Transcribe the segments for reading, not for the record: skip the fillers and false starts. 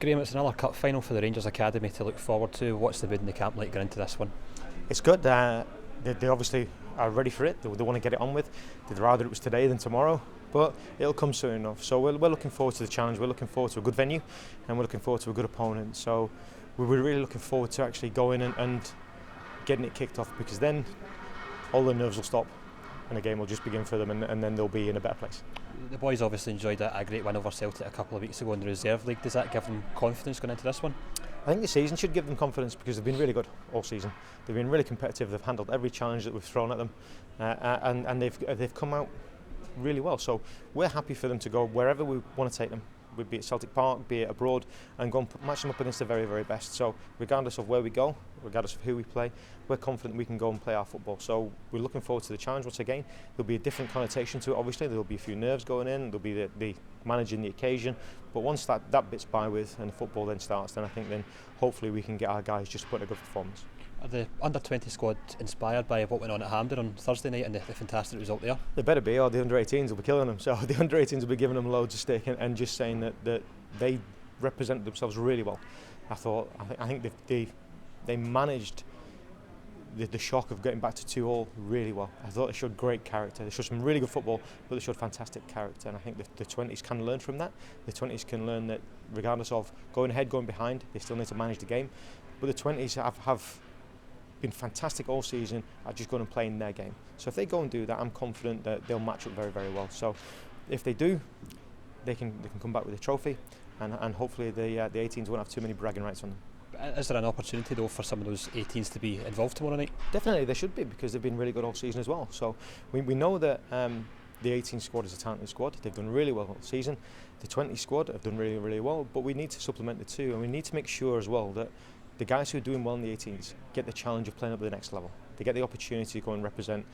Graeme, it's another cup final for the Rangers Academy to look forward to. What's the mood in the camp like going into this one? It's good. They obviously are ready for it. They want to get it on with. They'd rather it was today than tomorrow, but it'll come soon enough. So we're looking forward to the challenge. We're looking forward to a good venue, and we're looking forward to a good opponent. So we're really looking forward to actually going and getting it kicked off, because then all the nerves will stop and the game will just begin for them, and then they'll be in a better place. The boys obviously enjoyed a great win over Celtic a couple of weeks ago in the Reserve League. Does that give them confidence going into this one? I think the season should give them confidence, because they've been really good all season. They've been really competitive. They've handled every challenge that we've thrown at them, and they've come out really well. So we're happy for them to go wherever we want to take them. Be it Celtic Park, be it abroad, and go and match them up against the very, very best. So regardless of where we go, regardless of who we play, we're confident we can go and play our football. So we're looking forward to the challenge once again. There'll be a different connotation to it, obviously. There'll be a few nerves going in, there'll be the managing the occasion. But once that bit's by with and the football then starts, then I think then hopefully we can get our guys just putting a good performance. Are the under-20 squad inspired by what went on at Hampden on Thursday night and the fantastic result there? They better be, or the under-18s will be killing them. So the under-18s will be giving them loads of stick and just saying that they represented themselves really well. I think they managed the shock of getting back to 2-2 really well. I thought they showed great character. They showed some really good football, but they showed fantastic character. And I think the 20s can learn from that. The 20s can learn that regardless of going ahead, going behind, they still need to manage the game. But the 20s have been fantastic all season at just going and playing their game. So if they go and do that, I'm confident that they'll match up very, very well. So if they do, they can come back with a trophy, and hopefully the 18s won't have too many bragging rights on them. Is there an opportunity though for some of those 18s to be involved tomorrow night? Definitely they should be, because they've been really good all season as well. So we know that the 18 squad is a talented squad. They've done really well all season. The 20 squad have done really, really well, but we need to supplement the two, and we need to make sure as well that the guys who are doing well in the 18s get the challenge of playing up at the next level. They get the opportunity to go and represent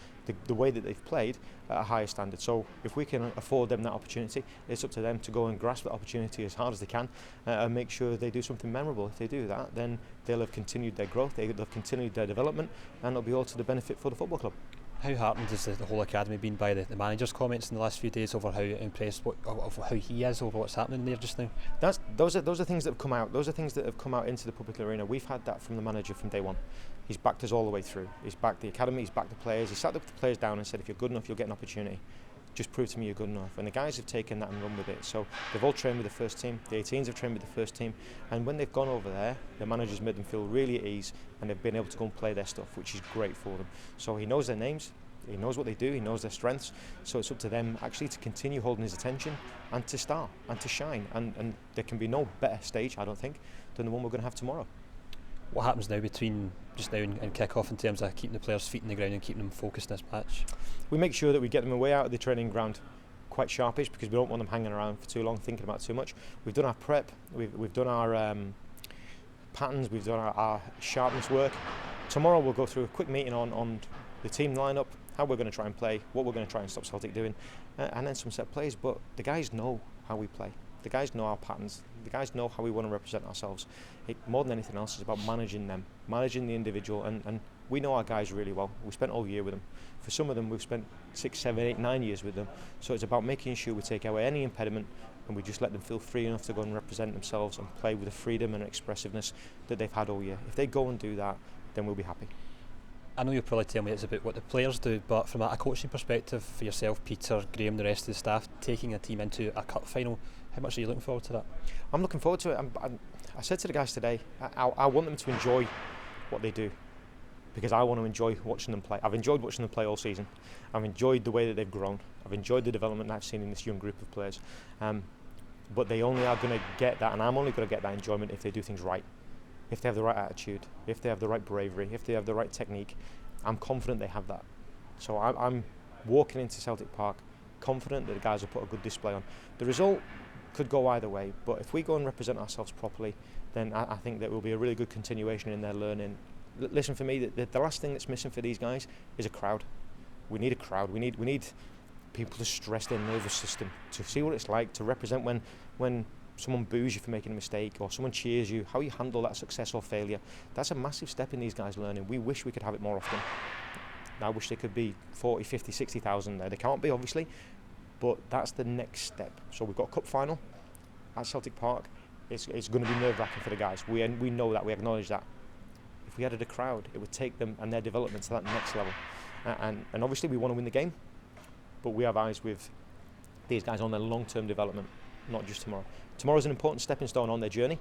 the way that they've played at a higher standard. So if we can afford them that opportunity, it's up to them to go and grasp that opportunity as hard as they can and make sure they do something memorable. If they do that, then they'll have continued their growth, they'll have continued their development, and it'll be all to the benefit for the football club. How heartened has the whole academy been by the manager's comments in the last few days over how impressed of how he is over what's happening there just now? Those are things that have come out. Those are things that have come out into the public arena. We've had that from the manager from day one. He's backed us all the way through. He's backed the academy, he's backed the players. He sat the players down and said, if you're good enough, you'll get an opportunity. Just prove to me you're good enough. And the guys have taken that and run with it. So they've all trained with the first team. The 18s have trained with the first team. And when they've gone over there, the manager's made them feel really at ease, and they've been able to go and play their stuff, which is great for them. So he knows their names. He knows what they do, he knows their strengths, so it's up to them actually to continue holding his attention and to star and to shine, and there can be no better stage, I don't think, than the one we're going to have tomorrow. What happens now between just now and kick-off in terms of keeping the players' feet in the ground and keeping them focused in this match? We make sure that we get them away out of the training ground quite sharpish, because we don't want them hanging around for too long thinking about too much. We've done our prep, we've done our patterns, we've done our sharpness work. Tomorrow we'll go through a quick meeting on the team lineup, how we're going to try and play, what we're going to try and stop Celtic doing, and then some set plays. But the guys know how we play. The guys know our patterns. The guys know how we want to represent ourselves. More than anything else, it's about managing them, managing the individual, and we know our guys really well. We spent all year with them. For some of them, we've spent 6, 7, 8, 9 years with them. So it's about making sure we take away any impediment, and we just let them feel free enough to go and represent themselves and play with the freedom and expressiveness that they've had all year. If they go and do that, then we'll be happy. I know you'll probably tell me it's about what the players do, but from a coaching perspective, for yourself, Peter, Graeme, the rest of the staff, taking a team into a cup final, how much are you looking forward to that? I'm looking forward to it. I said to the guys today, I want them to enjoy what they do, because I want to enjoy watching them play. I've enjoyed watching them play all season. I've enjoyed the way that they've grown. I've enjoyed the development that I've seen in this young group of players. But they only are going to get that, and I'm only going to get that enjoyment if they do things right. If they have the right attitude, if they have the right bravery, if they have the right technique. I'm confident they have that. So I'm walking into Celtic Park confident that the guys will put a good display on. The result could go either way, but if we go and represent ourselves properly, then I think that will be a really good continuation in their learning. Listen, for me, the last thing that's missing for these guys is a crowd. We need a crowd. We need people to stress their nervous system, to see what it's like to represent when someone boos you for making a mistake, or someone cheers you, how you handle that success or failure. That's a massive step in these guys learning. We wish we could have it more often. I wish there could be 40, 50, 60,000 there. They can't be, obviously, but that's the next step. So we've got a cup final at Celtic Park. it's going to be nerve-wracking for the guys. We know that, we acknowledge that. If we added a crowd, it would take them and their development to that next level. And obviously we want to win the game, but we have eyes with these guys on their long-term development, not just tomorrow. Tomorrow's an important stepping stone on their journey,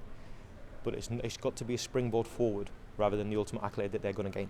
but it's got to be a springboard forward rather than the ultimate accolade that they're going to gain.